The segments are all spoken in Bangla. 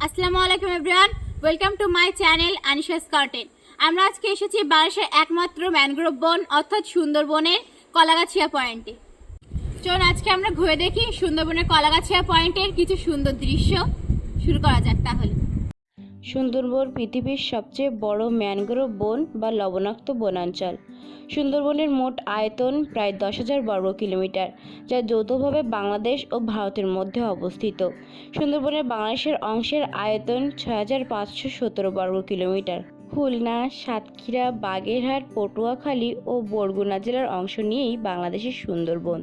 আসসালামু আলাইকুম everyone, welcome to my channel Anisha's garden. আমরা আজকে এসেছি বাংলাদেশের একমাত্র ম্যানগ্রোভ বন অর্থাৎ সুন্দরবনের কলাগাছিয়া পয়েন্টে। চলুন আজকে আমরা ঘুরে দেখি সুন্দরবনের কলাগাছিয়া পয়েন্টের কিছু সুন্দর দৃশ্য। শুরু করা যাক তাহলে। সুন্দরবন পৃথিবীর সবচেয়ে বড় ম্যানগ্রোভ বন বা লবণাক্ত বনাঞ্চল। সুন্দরবনের মোট আয়তন প্রায় 10,000 বর্গ কিলোমিটার, যা যৌথভাবে বাংলাদেশ ও ভারতের মধ্যে অবস্থিত। সুন্দরবনের বাংলাদেশের অংশের আয়তন 6,517 বর্গ কিলোমিটার। খুলনা, সাতক্ষীরা, বাগেরহাট, পটুয়াখালী ও বরগুনা জেলার অংশ নিয়েই বাংলাদেশের সুন্দরবন।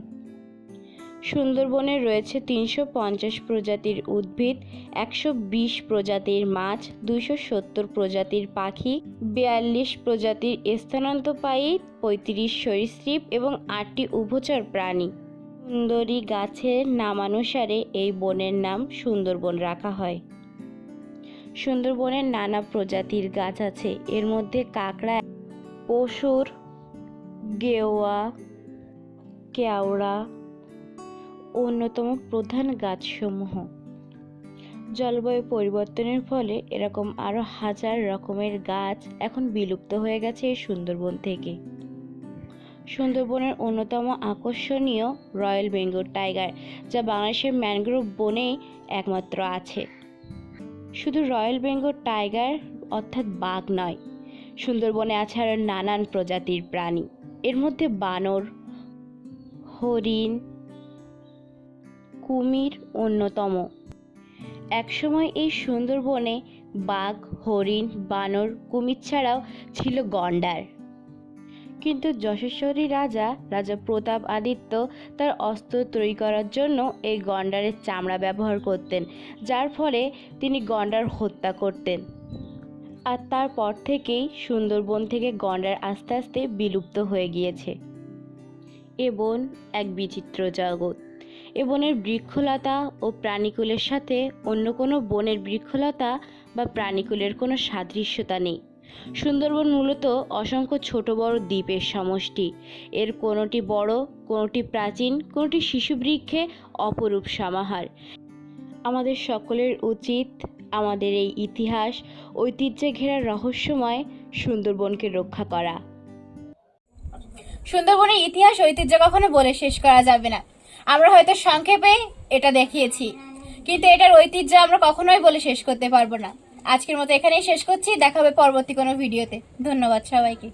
সুন্দরবনে রয়েছে 350 প্রজাতির উদ্ভিদ, 120 প্রজাতির মাছ, 270 প্রজাতির পাখি, 42 প্রজাতির স্তন্যপায়ী, 35 সরীসৃপ এবং 8টি উভচর প্রাণী। সুন্দরী গাছের নামানুসারে এই বনের নাম সুন্দরবন রাখা হয়। সুন্দরবনের নানা প্রজাতির গাছ আছে, এর মধ্যে কাঁকড়া, পশুর, গেওয়া, কেওড়া অন্যতম প্রধান গাছসমূহ। জলবায়ু পরিবর্তনের ফলে এরকম আরও হাজার রকমের গাছ এখন বিলুপ্ত হয়ে গেছে এই সুন্দরবন থেকে। সুন্দরবনের অন্যতম আকর্ষণীয় রয়্যাল বেঙ্গল টাইগার, যা বাংলাদেশের ম্যানগ্রোভ বনেই একমাত্র আছে। শুধু রয়্যাল বেঙ্গল টাইগার অর্থাৎ বাঘ নয়, সুন্দরবনে আছে আরও নানান প্রজাতির প্রাণী। এর মধ্যে বানর, হরিণ, কুমির অন্যতম। একসময় এই সুন্দরবনে বাঘ, হরিণ, বানর, কুমির ছাড়াও ছিল গন্ডার। কিন্তু যশস্বী রাজা প্রতাপ আদিত্য তার অস্ত্র তৈরি করার জন্য এই গন্ডারের চামড়া ব্যবহার করতেন, যার ফলে তিনি গন্ডার হত্যা করতেন। আর তারপর থেকেই সুন্দরবন থেকে গন্ডার আস্তে আস্তে বিলুপ্ত হয়ে গিয়েছে। এ বন এক বিচিত্র জগৎ। এ বনের বৃক্ষলতা ও প্রাণীকুলের সাথে অন্য কোনো বনের বৃক্ষলতা বা প্রাণীকুলের কোনো সাদৃশ্যতা নেই। সুন্দরবন মূলত অসংখ্য ছোট বড় দ্বীপের সমষ্টি। এর কোনোটি বড়, কোনোটি প্রাচীন, কোনোটি শিশু বৃক্ষে অপরূপ সমাহার। আমাদের সকলের উচিত আমাদের এই ইতিহাস, ঐতিহ্যে ঘেরা রহস্যময় সুন্দরবনকে রক্ষা করা। সুন্দরবনের ইতিহাস ঐতিহ্য কখনো বলে শেষ করা যাবে না। আমরা হয়তো সংক্ষেপে এটা দেখিয়েছি, কিন্তু এটার ঐতিহ্য আমরা কখনোই বলে শেষ করতে পারবো না। আজকের মতো এখানেই শেষ করছি, দেখা হবে পরবর্তী কোনো ভিডিওতে। ধন্যবাদ সবাইকে।